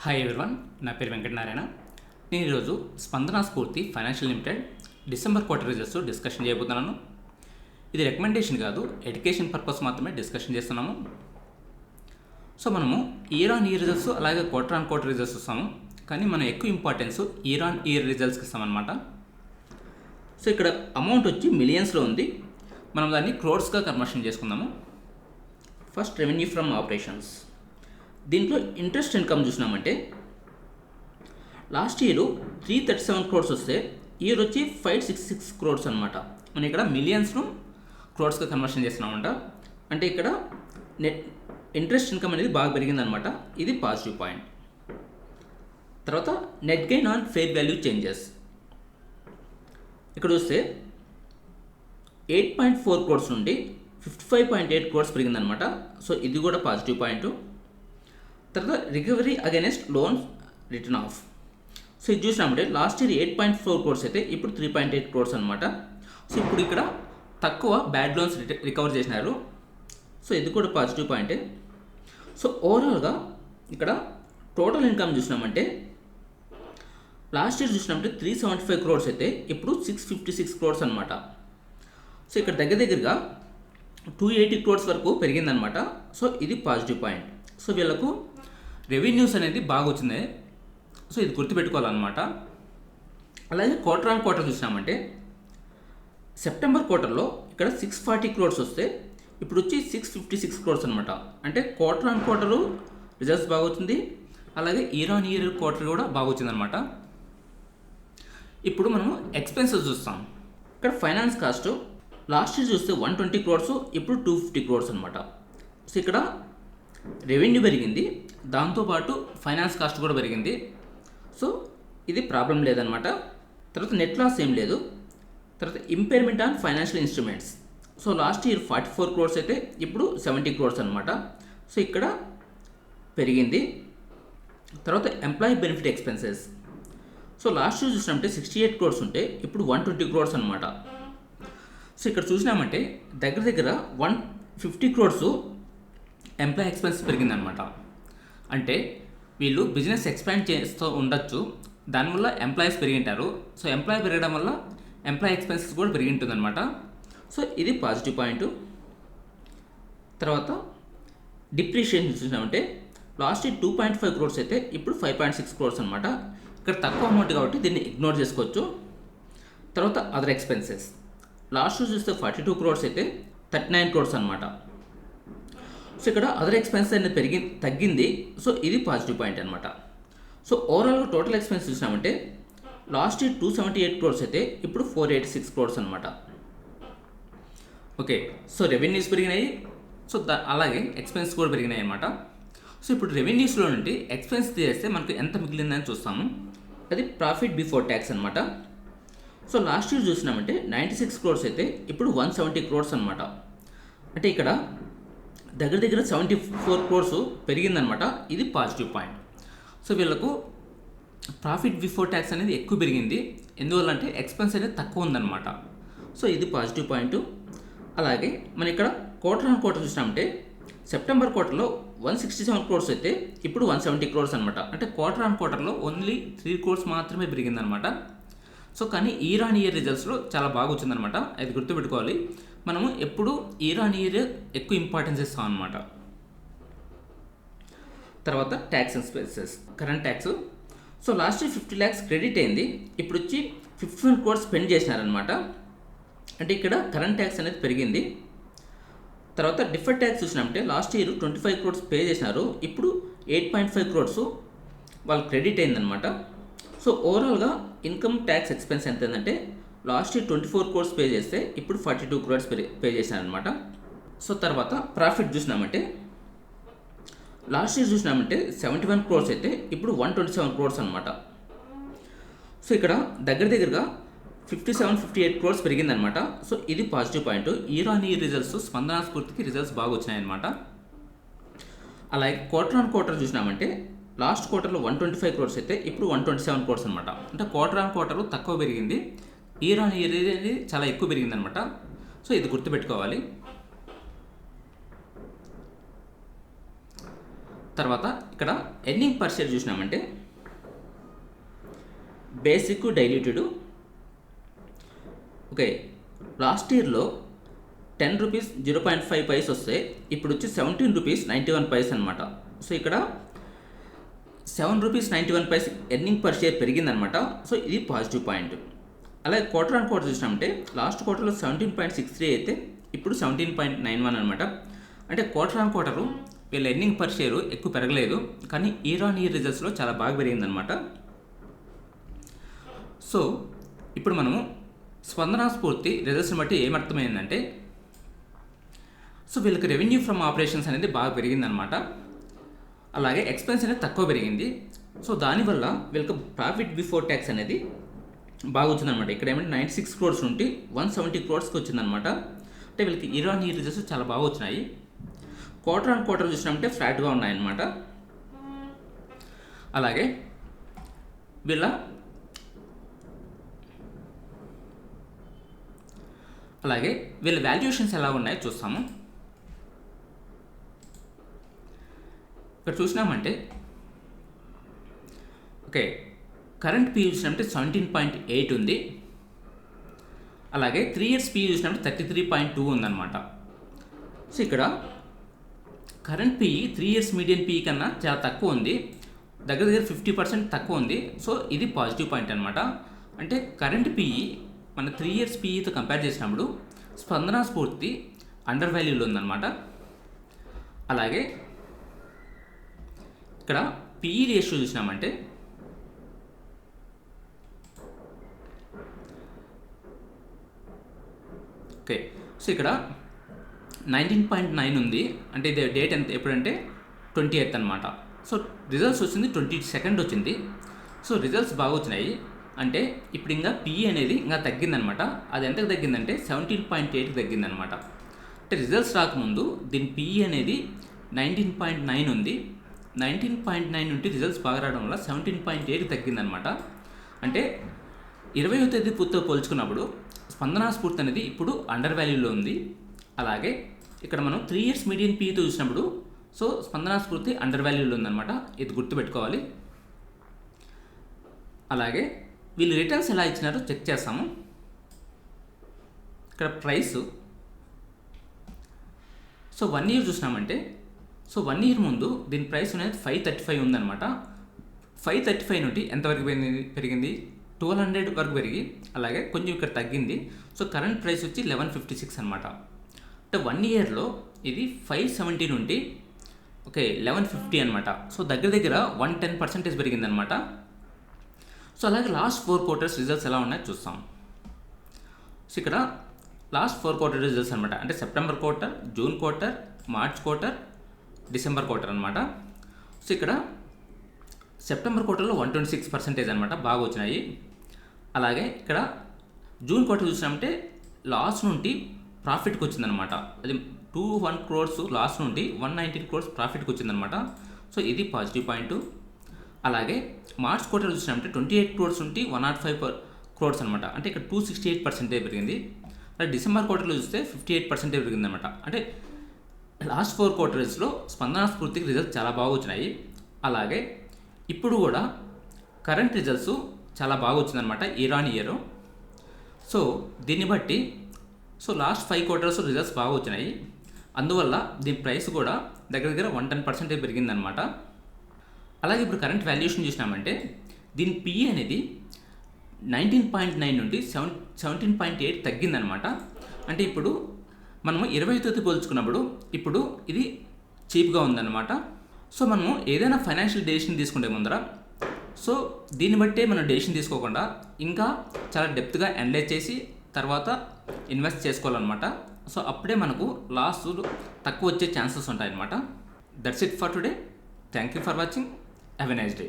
Hi everyone, నా పేరు వెంకటనారాయణ. నేను ఈరోజు Spandana Sphoorty financial limited December quarter results discussion చేయబోతున్నాను. ఇది రికమెండేషన్ కాదు, ఎడ్యుకేషన్ పర్పస్ మాత్రమే డిస్కషన్ చేస్తున్నాము. సో మనము ఇయర్ ఆన్ ఇయర్ రిజల్ట్స్ అలాగే క్వార్టర్ ఆన్ క్వార్టర్ రిజల్ట్స్ ఇస్తాము, కానీ మనం ఎక్కువ ఇంపార్టెన్స్ ఇయర్ ఆన్ ఇయర్ రిజల్ట్స్కి ఇస్తామన్నమాట. సో ఇక్కడ అమౌంట్ వచ్చి మిలియన్స్లో ఉంది, మనం దాన్ని క్రోర్స్గా కన్వర్షన్ చేసుకుందాము. First revenue from operations. దీంట్లో ఇంట్రెస్ట్ ఇన్కమ్ చూసినామంటే లాస్ట్ ఇయర్ 337 crores వస్తే ఇయర్ వచ్చి 566 crores అనమాట. మనం ఇక్కడ మిలియన్స్ను క్రోర్స్గా కన్వర్షన్ చేస్తున్నామంట. అంటే ఇక్కడ నెట్ ఇంట్రెస్ట్ ఇన్కమ్ అనేది బాగా పెరిగిందనమాట. ఇది పాజిటివ్ పాయింట్. తర్వాత net gain on fair value changes. ఇక్కడ చూస్తే 8.4 crores నుండి 55.8 crores పెరిగిందనమాట. సో ఇది కూడా పాజిటివ్ పాయింట్. తర్వాత recovery against loans written of. So ఇది చూసినామంటే లాస్ట్ ఇయర్ 8.4 crores అయితే ఇప్పుడు 3.8 crores అనమాట. సో ఇప్పుడు ఇక్కడ తక్కువ బ్యాడ్ లోన్స్ రికవర్ చేసినారు. సో ఇది కూడా పాజిటివ్ పాయింటే. సో ఓవరాల్గా ఇక్కడ టోటల్ ఇన్కమ్ చూసినామంటే లాస్ట్ ఇయర్ చూసినామంటే 375 crores అయితే ఇప్పుడు 656 crores అనమాట. సో ఇక్కడ దగ్గరగా 280 crores వరకు పెరిగిందనమాట. సో ఇది పాజిటివ్ పాయింట్. సో వీళ్ళకు రెవెన్యూస్ అనేది బాగా వచ్చింది. సో ఇది గుర్తుపెట్టుకోవాలన్నమాట. అలాగే క్వార్టర్ ఆన్ క్వార్టర్ చూసినామంటే సెప్టెంబర్ క్వార్టర్లో ఇక్కడ 640 crores వస్తే ఇప్పుడు వచ్చి 656 crores అనమాట. అంటే క్వార్టర్ ఆన్ క్వార్టరు రిజల్ట్స్ బాగా వచ్చింది, అలాగే ఇయర్ ఆన్ ఇయర్ క్వార్టర్ కూడా బాగా వచ్చిందనమాట. ఇప్పుడు మనము ఎక్స్పెన్సెస్ చూస్తాం. ఇక్కడ ఫైనాన్స్ కాస్ట్ లాస్ట్ ఇయర్ చూస్తే 120 crores, ఇప్పుడు 250 crores అనమాట. సో ఇక్కడ రెవెన్యూ పెరిగింది, దాంతోపాటు ఫైనాన్స్ కాస్ట్ కూడా పెరిగింది. సో ఇది ప్రాబ్లం లేదనమాట. తర్వాత నెట్ లాస్ ఏం లేదు. తర్వాత impairment on financial instruments. So last year 44 crores అయితే ఇప్పుడు 70 crores అనమాట. సో ఇక్కడ పెరిగింది. తర్వాత employee benefit expenses. So last year చూసినామంటే 68 crores ఉంటే ఇప్పుడు 120 crores అనమాట. సో ఇక్కడ చూసినామంటే దగ్గర 150 crores ఎంప్లాయీ ఎక్స్పెన్స్ పెరిగిందనమాట. అంటే వీళ్ళు బిజినెస్ ఎక్స్పాండ్ చేస్తూ ఉండొచ్చు, దానివల్ల ఎంప్లాయీస్ పెరిగింటారు. సో ఎంప్లాయీ పెరగడం వల్ల ఎంప్లాయీ ఎక్స్పెన్సెస్ కూడా పెరిగి ఉంటుందన్నమాట. సో ఇది పాజిటివ్ పాయింట్. తర్వాత డిప్రిషియేషన్ చూసినామంటే లాస్ట్ ఇయర్ 2.5 crores అయితే ఇప్పుడు 5.6 crores అనమాట. ఇక్కడ తక్కువ అమౌంట్ కాబట్టి దీన్ని ఇగ్నోర్ చేసుకోవచ్చు. తర్వాత అదర్ ఎక్స్పెన్సెస్ లాస్ట్ ఇయర్ చూస్తే 42 crores అయితే 39 crores అనమాట. సో ఇక్కడ అదర్ ఎక్స్పెన్సెస్ అనేది తగ్గింది. సో ఇది పాజిటివ్ పాయింట్ అనమాట. సో ఓవరాల్గా టోటల్ ఎక్స్పెన్స్ చూసినామంటే లాస్ట్ ఇయర్ 278 crores అయితే ఇప్పుడు 486 crores అనమాట. ఓకే, సో రెవెన్యూస్ పెరిగినాయి, సో అలాగే ఎక్స్పెన్స్ కూడా పెరిగినాయి అనమాట. సో ఇప్పుడు రెవెన్యూస్లో నుండి ఎక్స్పెన్స్ తీసేస్తే మనకు ఎంత మిగిలిందని చూస్తాము. అది ప్రాఫిట్ బిఫోర్ ట్యాక్స్ అనమాట. సో లాస్ట్ ఇయర్ చూసినామంటే 96 crores అయితే ఇప్పుడు 170 crores అనమాట. అంటే ఇక్కడ దగ్గర 74 crores పెరిగిందనమాట. ఇది పాజిటివ్ పాయింట్. సో వీళ్ళకు ప్రాఫిట్ బిఫోర్ ట్యాక్స్ అనేది ఎక్కువ పెరిగింది, ఎందువల్ల అంటే ఎక్స్పెన్స్ అనేది తక్కువ ఉందన్నమాట. సో ఇది పాజిటివ్ పాయింట్. అలాగే మన ఇక్కడ క్వార్టర్ ఆన్ క్వార్టర్ చూసినామంటే సెప్టెంబర్ క్వార్టర్లో 167 crores అయితే ఇప్పుడు 170 crores అనమాట. అంటే క్వార్టర్ ఆన్ క్వార్టర్లో ఓన్లీ 3 crores మాత్రమే పెరిగిందనమాట. సో కానీ ఇయర్ ఆన్ ఇయర్ రిజల్ట్స్లో చాలా బాగా వచ్చిందనమాట. అది గుర్తుపెట్టుకోవాలి. మనము ఎప్పుడు ఇయర్ ఆన్ ఇయర్ ఎక్కువ ఇంపార్టెన్స్ ఇస్తాం అనమాట. తర్వాత tax expenses, current tax. So last year 50 lakhs credit అయింది, ఇప్పుడు వచ్చి 51 crores స్పెండ్ చేసినారనమాట. అంటే ఇక్కడ కరెంట్ ట్యాక్స్ అనేది పెరిగింది. తర్వాత డిఫర్డ్ ట్యాక్స్ చూసినామంటే లాస్ట్ ఇయర్ 25 crores పే చేసినారు, ఇప్పుడు 8.5 crores వాళ్ళు క్రెడిట్ అయిందనమాట. సో ఓవరాల్గా ఇన్కమ్ ట్యాక్స్ ఎక్స్పెన్స్ ఎంత ఏంటంటే లాస్ట్ ఇయర్ 24 crores పే చేస్తే ఇప్పుడు 42 crores పే చేసినారనమాట. సో తర్వాత ప్రాఫిట్ చూసినామంటే లాస్ట్ ఇయర్ చూసినామంటే 71 crores అయితే ఇప్పుడు 127 crores అనమాట. సో ఇక్కడ దగ్గరగా 57-58 crores పెరిగిందనమాట. సో ఇది positive point. Year on year results స్పందన స్ఫూర్తికి రిజల్ట్స్ బాగా వచ్చినాయన్నమాట. అలాగే క్వార్టర్ ఆన్ క్వార్టర్ చూసినామంటే లాస్ట్ క్వార్టర్లో 125 crores అయితే ఇప్పుడు 127 crores అనమాట. అంటే క్వార్టర్ ఆన్ క్వార్టర్ తక్కువ పెరిగింది, ఇయర్ ఆన్ ఇయర్ అనేది చాలా ఎక్కువ పెరిగిందనమాట. సో ఇది గుర్తుపెట్టుకోవాలి. తర్వాత ఇక్కడ ఎర్నింగ్ పర్ షేర్ చూసినామంటే బేసిక్ డైల్యూటెడ్. ఓకే, లాస్ట్ ఇయర్లో 10 రూపీస్ 0.5 పైస్ వస్తే ఇప్పుడు వచ్చి 17 రూపీస్ 91 పైస్ అనమాట. సో ఇక్కడ 7 rupees 91 paise earning per share పెరిగిందనమాట. సో ఇది పాజిటివ్ పాయింట్. అలాగే క్వార్టర్ ఆన్ క్వార్టర్ చూసినామంటే లాస్ట్ క్వార్టర్లో 17.63 అయితే ఇప్పుడు 17.91 అనమాట. అంటే క్వార్టర్ ఆన్ క్వార్టరు వీళ్ళ ఎర్నింగ్ పర్ షేర్ ఎక్కువ పెరగలేదు, కానీ ఇయర్ ఆన్ ఇయర్ రిజల్ట్స్లో చాలా బాగా పెరిగిందనమాట. సో ఇప్పుడు మనము స్పందన స్ఫూర్తి రిజల్ట్స్ని బట్టి ఏమర్థమైందంటే, సో వీళ్ళకి రెవెన్యూ ఫ్రమ్ ఆపరేషన్స్ అనేది బాగా పెరిగిందనమాట. అలాగే ఎక్స్పెన్స్ అనేది తక్కువ పెరిగింది. సో దానివల్ల వీళ్ళకి ప్రాఫిట్ బిఫోర్ ట్యాక్స్ అనేది బాగా వచ్చిందనమాట. ఇక్కడ ఏమంటే 96 crores నుండి 170 crores వచ్చిందనమాట. అంటే వీళ్ళకి ఇయర్ ఆన్ ఇయర్ రిజల్ట్స్ చాలా బాగా వచ్చినాయి. క్వార్టర్ ఆన్ క్వార్టర్ చూసినామంటే ఫ్లాట్గా ఉన్నాయన్నమాట. అలాగే వీళ్ళ వాల్యుయేషన్స్ ఎలా ఉన్నాయో చూస్తాము. ఇక్కడ చూసినామంటే ఓకే, కరెంట్ పీ చూసినామంటే 17.8 ఉంది. అలాగే 3 years పీ చూసినామంటే 33.2 ఉందన్నమాట. సో ఇక్కడ current P 3 years median P కన్నా చాలా తక్కువ ఉంది, దగ్గర 50% తక్కువ ఉంది. సో ఇది పాజిటివ్ పాయింట్ అనమాట. అంటే కరెంట్ పీ మన 3 years పీఈతో కంపేర్ చేసినప్పుడు స్పందన స్ఫూర్తి అండర్ వాల్యూలో ఉందన్నమాట. అలాగే ఇక్కడ పీఈ రేషియో చూసినామంటే ఓకే, సో ఇక్కడ 19.9 ఉంది. అంటే ఇది డేట్ ఎంత ఎప్పుడంటే 28th అనమాట. సో రిజల్ట్స్ వచ్చింది 22nd వచ్చింది. సో రిజల్ట్స్ బాగా వచ్చినాయి. అంటే ఇప్పుడు ఇంకా పీఈ అనేది ఇంకా తగ్గిందనమాట. అది ఎంతకు తగ్గిందంటే 17.8కి తగ్గిందనమాట. అంటే రిజల్ట్స్ రాకముందు దీని పీఈ అనేది 19.9 ఉంది. 19.9 నుండి రిజల్ట్స్ బాగా రావడం వల్ల 17.8కి తగ్గిందనమాట. అంటే 20వ తేదీ పూర్తితో పోల్చుకున్నప్పుడు స్పందన స్ఫూర్తి అనేది ఇప్పుడు అండర్ వాల్యూలో ఉంది. అలాగే ఇక్కడ మనం 3 years మీడియన్ పీతో చూసినప్పుడు సో స్పందన స్ఫూర్తి అండర్ వాల్యూలో ఉందన్నమాట. ఇది గుర్తుపెట్టుకోవాలి. అలాగే వీళ్ళు రిటర్న్స్ ఎలా ఇచ్చినారో చెక్ చేస్తాము. ఇక్కడ ప్రైస్ సో 1 year చూసినామంటే సో 1 year ముందు దీని ప్రైస్ అనేది 535 ఉందన్నమాట. 535 నుండి ఎంతవరకు పెరిగింది 1200 వరకు పెరిగి అలాగే కొంచెం ఇక్కడ తగ్గింది. సో కరెంట్ ప్రైస్ వచ్చి 1156 అనమాట. అంటే 1 yearలో ఇది 570 నుండి ఓకే 1150 అనమాట. సో దగ్గర 110% పెరిగిందనమాట. సో అలాగే లాస్ట్ 4 quarters రిజల్ట్స్ ఎలా ఉన్నాయో చూస్తాం. సో ఇక్కడ లాస్ట్ 4 quarter రిజల్ట్స్ అనమాట. అంటే September quarter, June quarter, March quarter, December quarter అనమాట. సో ఇక్కడ సెప్టెంబర్ క్వార్టర్లో 126% అనమాట, బాగా వచ్చినాయి. అలాగే ఇక్కడ జూన్ క్వార్టర్ చూసినామంటే లాస్ నుండి ప్రాఫిట్కి వచ్చిందనమాట. అది 21 crores లాస్ నుండి 119 crores ప్రాఫిట్కి వచ్చిందనమాట. సో ఇది పాజిటివ్ పాయింట్. అలాగే మార్చ్ క్వార్టర్ చూసినామంటే 28 crores నుండి 105 crores అనమాట. అంటే ఇక్కడ 268% పెరిగింది. అలాగే డిసెంబర్ క్వార్టర్లో చూస్తే 58% పెరిగిందనమాట. అంటే లాస్ట్ 4 quartersలో స్పందన స్ఫూర్తికి రిజల్ట్స్ చాలా బాగా వచ్చినాయి. అలాగే ఇప్పుడు కూడా కరెంట్ రిజల్ట్స్ చాలా బాగా వచ్చిందనమాట ఇయర్ ఆన్ ఇయర్. సో దీన్ని బట్టి సో లాస్ట్ 5 quarters రిజల్ట్స్ బాగా వచ్చినాయి. అందువల్ల దీని ప్రైస్ కూడా దగ్గర 110% పెరిగిందనమాట. అలాగే ఇప్పుడు కరెంట్ వాల్యుయేషన్ చూసినామంటే దీని పిఈ అనేది 19.9 నుండి 17.8 తగ్గిందనమాట. అంటే ఇప్పుడు మనము 20వ తేదీ పోల్చుకున్నప్పుడు ఇప్పుడు ఇది చీప్గా ఉందన్నమాట. సో మనము ఏదైనా ఫైనాన్షియల్ డెసిషన్ తీసుకుంటే ముందర సో దీన్ని బట్టే మనం డెసిషన్ తీసుకోకుండా ఇంకా చాలా డెప్త్గా అనలైజ్ చేసి తర్వాత ఇన్వెస్ట్ చేసుకోవాలన్నమాట. సో అప్పుడే మనకు లాస్ తక్కువ వచ్చే ఛాన్సెస్ ఉంటాయన్నమాట. That's it for today. Thank you for watching. Have a nice day.